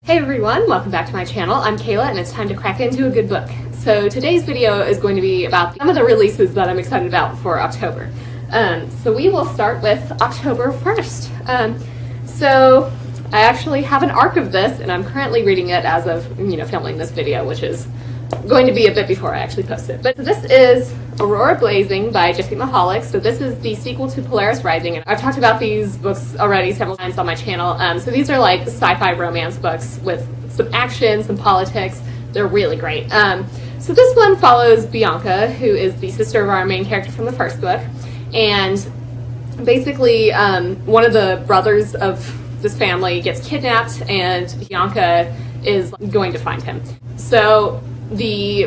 Hey everyone, welcome back to my channel. I'm Kayla and it's time to crack into a good book. So today's video is going to be about some of the releases that I'm excited about for October. So we will start with October 1st. So I actually have an arc of this and I'm currently reading it as of, filming this video, which is going to be a bit before I actually post it. But this is Aurora Blazing by Jesse Mahalik. So this is the sequel to Polaris Rising. And I've talked about these books already several times on my channel. So these are like sci-fi romance books with some action, some politics. They're really great. So this one follows Bianca, who is the sister of our main character from the first book. And basically, one of the brothers of this family gets kidnapped and Bianca is going to find him. So the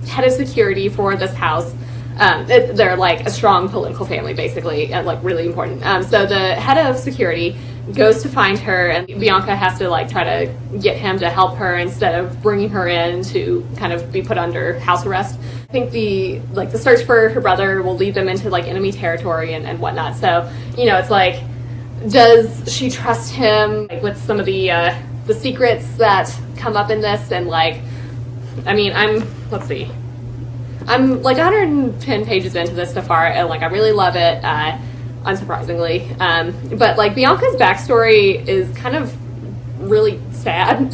head of security for this house, they're like a strong political family basically, and really important. So the head of security goes to find her and Bianca has to try to get him to help her instead of bringing her in to kind of be put under house arrest. I think the search for her brother will lead them into enemy territory and whatnot. So it's does she trust him with some of the secrets that come up in this? And let's see, I'm 110 pages into this so far, and I really love it, unsurprisingly. But Bianca's backstory is kind of really sad.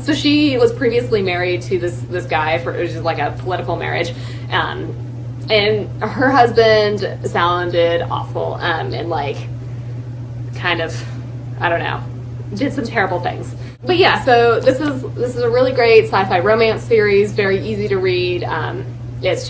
So she was previously married to this guy for, which is a political marriage, and her husband sounded awful, and kind of, I don't know, did some terrible things. But yeah, so this is a really great sci-fi romance series, very easy to read. It's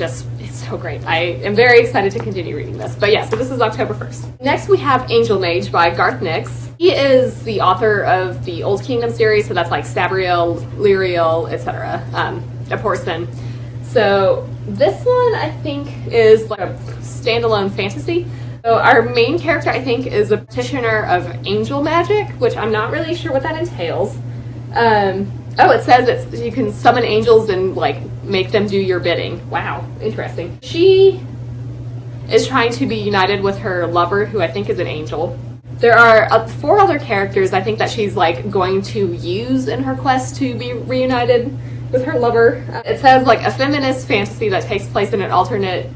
so great. I am very excited to continue reading this. But yeah, so this is October 1st. Next we have Angel Mage by Garth Nix. He is the author of the Old Kingdom series, so that's Sabriel, Lyriel, etc. A Porcelain. So this one I think is a standalone fantasy. So our main character, I think, is a practitioner of angel magic, which I'm not really sure what that entails. It says you can summon angels and make them do your bidding. Wow, interesting. She is trying to be united with her lover, who I think is an angel. There are 4 other characters I think that she's going to use in her quest to be reunited with her lover. It says a feminist fantasy that takes place in an alternate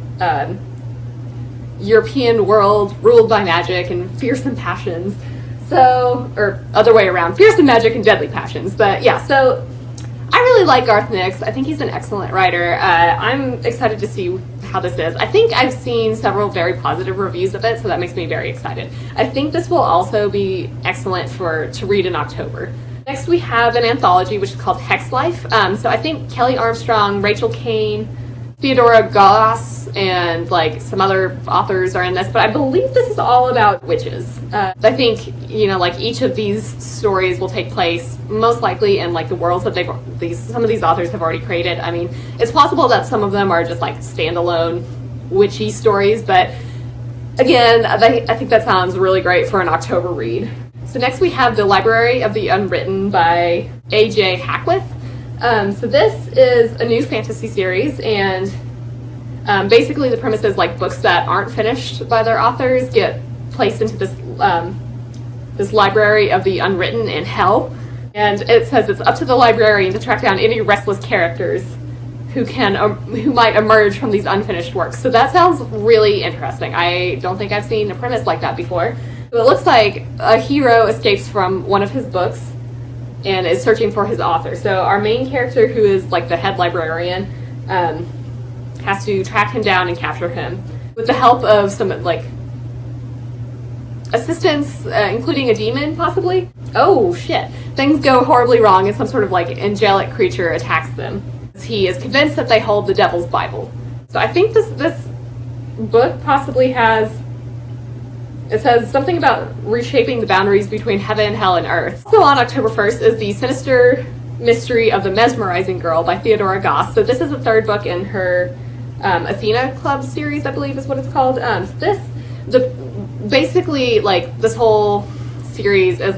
European world ruled by magic and fearsome passions. So, or other way around, fearsome magic and deadly passions. But yeah, so I really like Garth Nix. I think he's an excellent writer. I'm excited to see how this is. I think I've seen several very positive reviews of it, so that makes me very excited. I think this will also be excellent to read in October. Next we have an anthology which is called Hex Life. So I think Kelly Armstrong, Rachel Kane, Theodora Goss, and some other authors are in this, but I believe this is all about witches. I think each of these stories will take place most likely in the worlds that some of these authors have already created. I mean, it's possible that some of them are just standalone witchy stories, but again, I think that sounds really great for an October read. So next we have The Library of the Unwritten by A.J. Hackwith. So this is a new fantasy series, and basically the premise is books that aren't finished by their authors get placed into this library of the unwritten in hell, and it says it's up to the librarian to track down any restless characters who might emerge from these unfinished works. So that sounds really interesting. I don't think I've seen a premise like that before. So it looks like a hero escapes from one of his books and is searching for his author. So our main character, who is the head librarian, has to track him down and capture him with the help of some assistants, including a demon possibly. Oh shit, things go horribly wrong and some sort of angelic creature attacks them. He is convinced that they hold the devil's Bible. So I think this book possibly it says something about reshaping the boundaries between heaven, hell, and earth. Also on October 1st is The Sinister Mystery of the Mesmerizing Girl by Theodora Goss. So this is the 3rd book in her Athena Club series, I believe is what it's called. Basically, this whole series is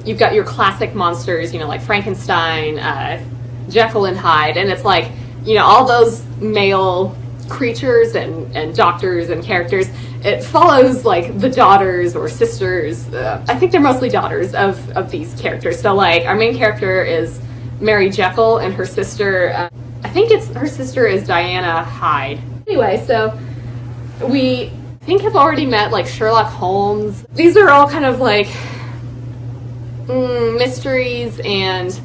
you've got your classic monsters, Frankenstein, Jekyll and Hyde, and it's all those male creatures and doctors and characters. It follows like the daughters or sisters. I think they're mostly daughters of these characters. So like our main character is Mary Jekyll, and her sister, I think her sister is Diana Hyde. Anyway, so we think have already met like Sherlock Holmes. These are all kind of like mysteries and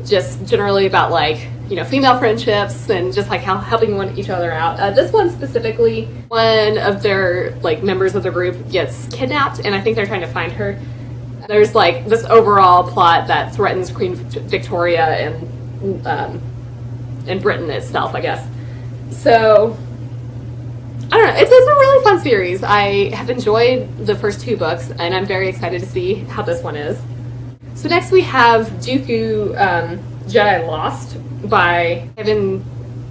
just generally about like, you know, female friendships and just like how helping each other out. This one specifically, one of their like members of the group gets kidnapped, and I think they're trying to find her. There's like this overall plot that threatens Queen Victoria and Britain itself, I guess. So I don't know. It's a really fun series. I have enjoyed the first 2 books, and I'm very excited to see how this one is. So next we have Dooku, Jedi Lost by Kevin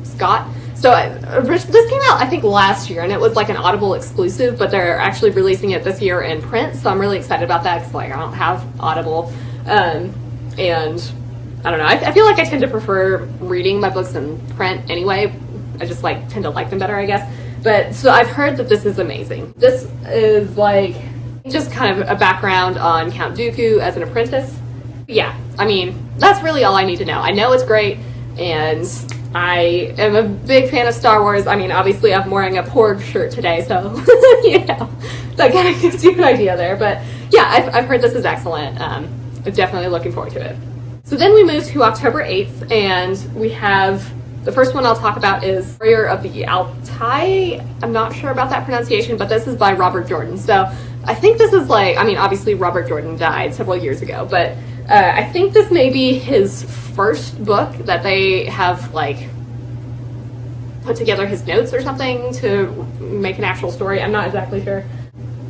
Scott. So this came out, I think, last year, and it was like an Audible exclusive, but they're actually releasing it this year in print, so I'm really excited about that because like I don't have Audible, and I don't know. I feel like I tend to prefer reading my books in print anyway. I just like tend to like them better, I guess. But so I've heard that this is amazing. This is like just kind of a background on Count Dooku as an apprentice. Yeah, I mean, that's really all I need to know. I know it's great, and I am a big fan of Star Wars. I mean, obviously I'm wearing a Porg shirt today, so you know, that kind of gives you an idea there. But yeah, I've heard this is excellent. I'm definitely looking forward to it. So then we move to October 8th, and we have the first one I'll talk about is Warrior of the Outtie. I'm not sure about that pronunciation, but this is by Robert Jordan. So I think this is like, I mean, obviously Robert Jordan died several years ago, but I think this may be his first book that they have like put together his notes or something to make an actual story. I'm not exactly sure.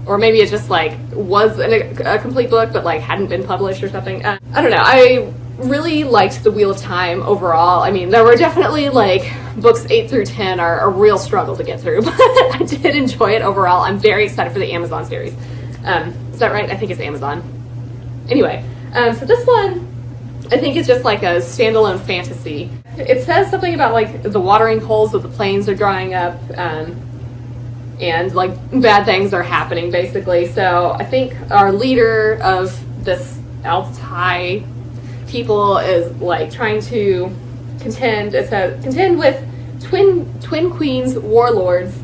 Or maybe it just like was a complete book but like hadn't been published or something. I don't know. I really liked The Wheel of Time overall. I mean, there were definitely like books 8 through 10 are a real struggle to get through, but I did enjoy it overall. I'm very excited for the Amazon series. Is that right? I think it's Amazon. Anyway, so this one I think is just like a standalone fantasy. It says something about like the watering holes of the plains are drying up, and like bad things are happening basically. So I think our leader of this Outtie people is like trying to contend with twin queens, warlords,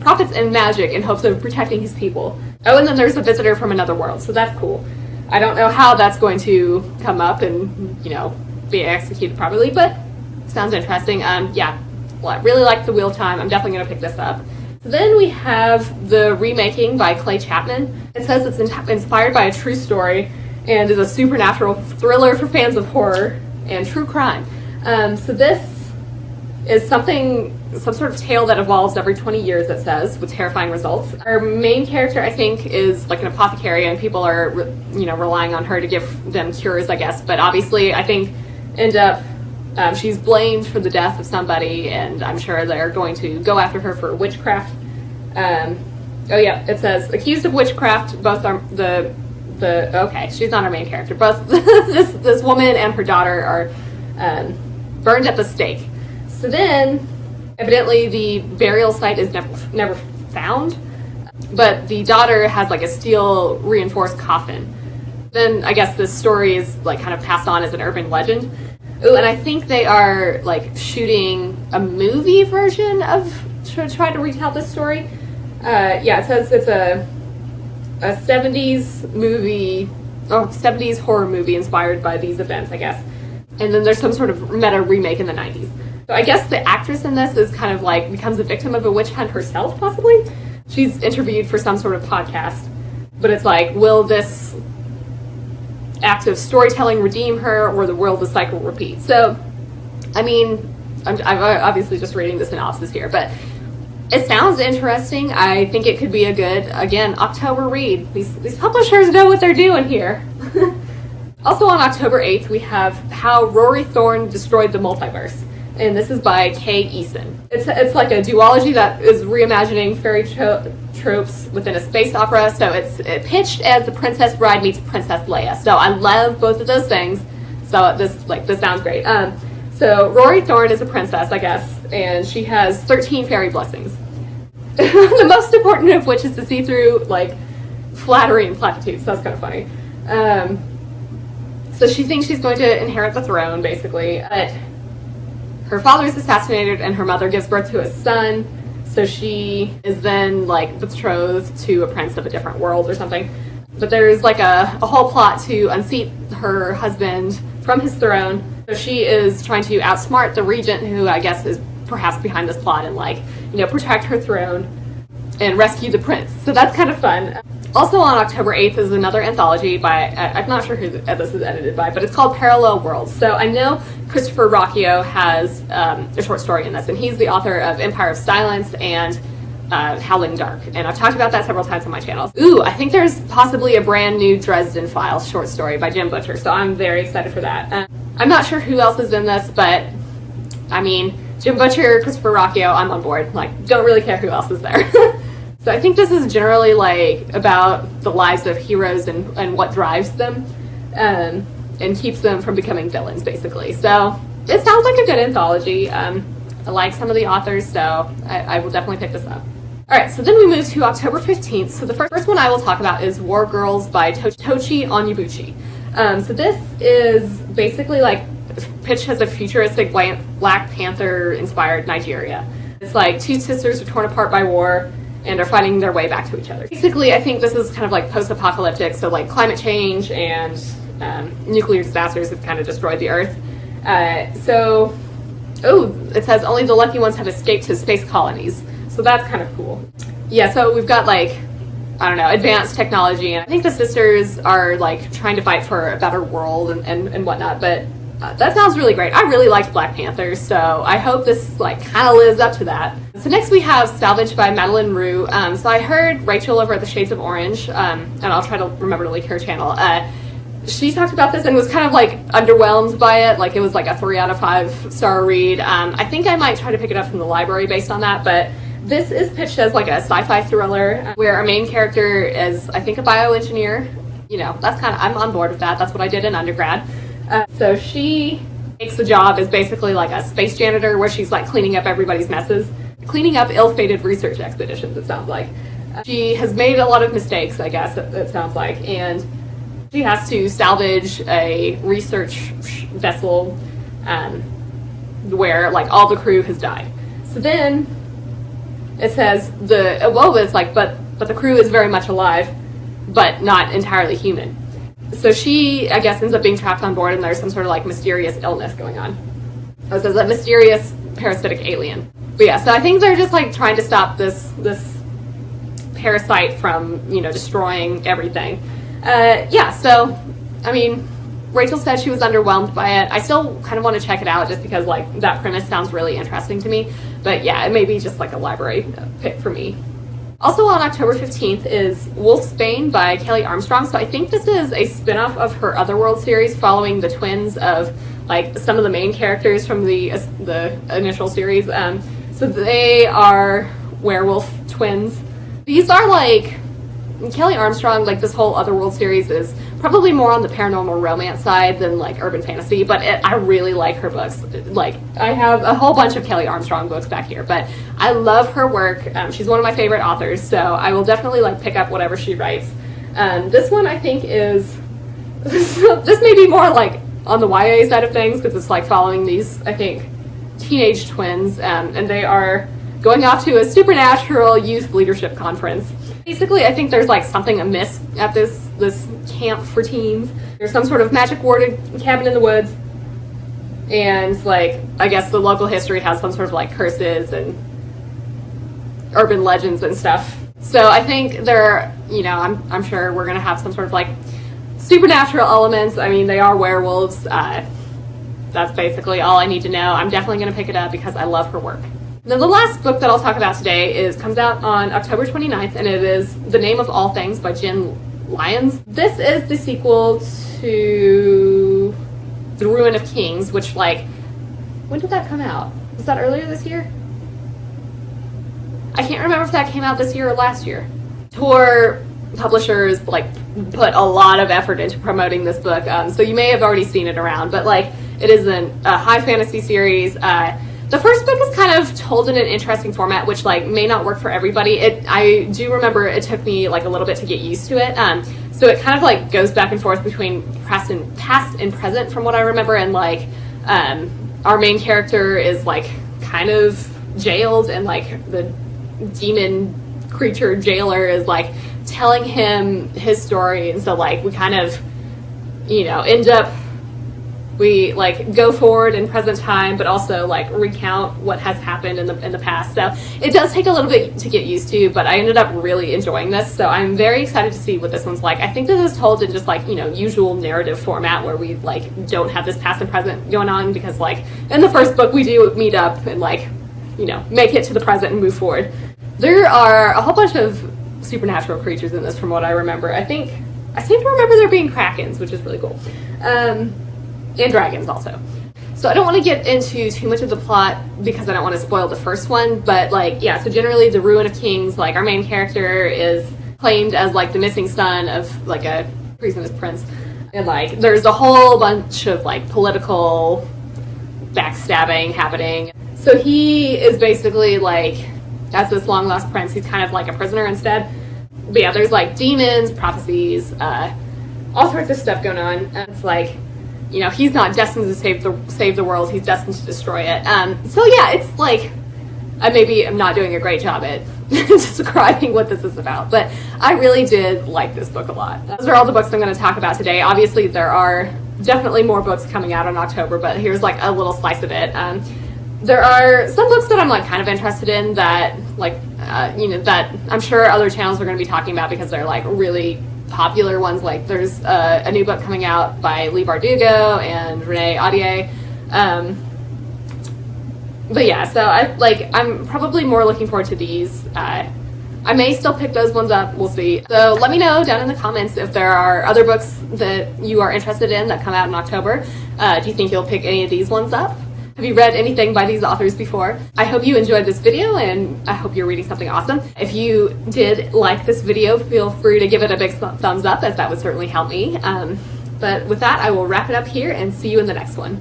prophets, and magic in hopes of protecting his people. Oh, and then there's a visitor from another world, so that's cool. I don't know how that's going to come up and, you know, be executed properly, but sounds interesting. Yeah, well, I really like The Wheel of Time. I'm definitely going to pick this up. So then we have the Remaking by Clay Chapman. It says it's inspired by a true story and is a supernatural thriller for fans of horror and true crime. So this is some sort of tale that evolves every 20 years, it says, with terrifying results. Our main character, I think, is like an apothecary, and people are, relying on her to give them cures, I guess. But obviously, I think, she's blamed for the death of somebody, and I'm sure they're going to go after her for witchcraft. It says, accused of witchcraft, both are okay, she's not our main character. Both this woman and her daughter are burned at the stake. So then, evidently, the burial site is never found, but the daughter has like a steel reinforced coffin. Then I guess this story is like kind of passed on as an urban legend. Ooh, and I think they are like shooting a movie version of to try to retell this story. It says it's a 70s movie, 70s horror movie inspired by these events, I guess. And then there's some sort of meta remake in the 90s. So I guess the actress in this is kind of like becomes a victim of a witch hunt herself, possibly. She's interviewed for some sort of podcast, but it's like, will this act of storytelling redeem her, or will the cycle repeat? So, I mean, I'm obviously just reading the synopsis here, but it sounds interesting. I think it could be a good, again, October read. These publishers know what they're doing here. Also on October 8th, we have How Rory Thorn Destroyed the Multiverse. And this is by Kay Eason. It's like a duology that is reimagining fairy tropes within a space opera. So it's pitched as The Princess Bride meets Princess Leia. So I love both of those things. So this sounds great. So So Rory Thorn is a princess, I guess, and she has 13 fairy blessings. The most important of which is to see through, like, flattery and platitudes. That's kind of funny. So she thinks she's going to inherit the throne, basically. But her father is assassinated and her mother gives birth to a son. So she is then, like, betrothed to a prince of a different world or something. But there's, like, a whole plot to unseat her husband from his throne. So she is trying to outsmart the regent, who I guess is perhaps behind this plot, and, like, you know, protect her throne and rescue the prince. So that's kind of fun. Also on October 8th is another anthology by, I'm not sure who this is edited by, but it's called Parallel Worlds. So I know Christopher Rocchio has a short story in this, and he's the author of Empire of Silence and Howling Dark. And I've talked about that several times on my channel. Ooh, I think there's possibly a brand new Dresden Files short story by Jim Butcher, so I'm very excited for that. I'm not sure who else is in this, but I mean, Jim Butcher, Christopher Rocchio, I'm on board. Like, don't really care who else is there. So I think this is generally, like, about the lives of heroes and what drives them and keeps them from becoming villains, basically. So it sounds like a good anthology. I like some of the authors, so I will definitely pick this up. All right, so then we move to October 15th. So the first one I will talk about is War Girls by Tochi Onyebuchi. So this is basically, like, pitched as a futuristic Black Panther-inspired Nigeria. It's like two sisters are torn apart by war and are fighting their way back to each other. Basically, I think this is kind of like post-apocalyptic, so like climate change and nuclear disasters have kind of destroyed the Earth. It says only the lucky ones have escaped to space colonies, so that's kind of cool. Yeah, so we've got, like, I don't know, advanced technology, and I think the sisters are, like, trying to fight for a better world and whatnot, but that sounds really great. I really liked Black Panther, so I hope this, like, kind of lives up to that. So next we have Salvaged by Madeline Rue. So I heard Rachel over at the Shades of Orange, and I'll try to remember to link her channel. She talked about this and was kind of, like, underwhelmed by it. Like, it was like a 3 out of 5 star read. I think I might try to pick it up from the library based on that, but this is pitched as, like, a sci-fi thriller where our main character is, I think, a bioengineer. You know, that's kind of, I'm on board with that. That's what I did in undergrad. So she takes the job as basically like a space janitor, where she's, like, cleaning up everybody's messes, cleaning up ill-fated research expeditions, it sounds like. She has made a lot of mistakes, I guess, it sounds like, and she has to salvage a research vessel where, like, all the crew has died. So then it says it's like, but the crew is very much alive, but not entirely human. So she, I guess, ends up being trapped on board, and there's some sort of, like, mysterious illness going on. So it says a mysterious parasitic alien. But yeah, so I think they're just, like, trying to stop this parasite from, you know, destroying everything. Yeah, so, I mean, Rachel said she was underwhelmed by it. I still kind of want to check it out just because, like, that premise sounds really interesting to me. But yeah, it may be just, like, a library pick for me. Also on October 15th is Wolfsbane by Kelly Armstrong. So I think this is a spin-off of her Otherworld series following the twins of, like, some of the main characters from the initial series. So they are werewolf twins. These are, like, Kelly Armstrong, like, this whole Otherworld series is probably more on the paranormal romance side than, like, urban fantasy, but I really like her books. Like, I have a whole bunch of Kelly Armstrong books back here, but I love her work. She's one of my favorite authors, so I will definitely, like, pick up whatever she writes. This one, I think, is this may be more, like, on the YA side of things, because it's, like, following these, I think, teenage twins, and they are going off to a supernatural youth leadership conference. Basically, I think there's, like, something amiss at this camp for teens. There's some sort of magic warded cabin in the woods, and, like, I guess the local history has some sort of, like, curses and urban legends and stuff. So I think they're, you know, I'm sure we're gonna have some sort of, like, supernatural elements. I mean, they are werewolves. That's basically all I need to know. I'm definitely gonna pick it up because I love her work. Now, the last book that I'll talk about today comes out on October 29th, and it is The Name of All Things by Jen Lyons. This is the sequel to The Ruin of Kings, which, like, when did that come out? Was that earlier this year? I can't remember if that came out this year or last year. Tor publishers, like, put a lot of effort into promoting this book, so you may have already seen it around, but, like, It is a high fantasy series. The first book is kind of told in an interesting format, which like may not work for everybody. I do remember it took me like a little bit to get used to it. So it kind of like goes back and forth between past and present from what I remember, and like our main character is like kind of jailed, and like the demon creature jailer is like telling him his story, and so like we kind of, you know, end up, we like go forward in present time, but also like recount what has happened in the past. So it does take a little bit to get used to, but I ended up really enjoying this. So I'm very excited to see what this one's like. I think this is told in just like, you know, usual narrative format where we like don't have this past and present going on, because like in the first book we do meet up and like, you know, make it to the present and move forward. There are a whole bunch of supernatural creatures in this from what I remember. I seem to remember there being krakens, which is really cool. And dragons also. So I don't want to get into too much of the plot because I don't want to spoil the first one, but like, yeah, so generally the Ruin of Kings, like our main character is claimed as like the missing son of like a treasonous prince. And like there's a whole bunch of like political backstabbing happening. So he is basically like, as this long lost prince, he's kind of like a prisoner instead. But yeah, there's like demons, prophecies, all sorts of stuff going on. And it's like, you know, he's not destined to save the world, he's destined to destroy it. So yeah, it's like, maybe I'm not doing a great job at describing what this is about, but I really did like this book a lot. Those are all the books I'm going to talk about today. Obviously, there are definitely more books coming out in October, but here's like a little slice of it. There are some books that I'm like kind of interested in that like, you know, that I'm sure other channels are going to be talking about because they're like really popular ones. Like there's a new book coming out by Leigh Bardugo and Renee Audier. But yeah, so I'm probably more looking forward to these. I may still pick those ones up, we'll see. So let me know down in the comments if there are other books that you are interested in that come out in October. Do you think you'll pick any of these ones up? Have you read anything by these authors before? I hope you enjoyed this video, and I hope you're reading something awesome. If you did like this video, feel free to give it a big thumbs up, as that would certainly help me. But with that, I will wrap it up here and see you in the next one.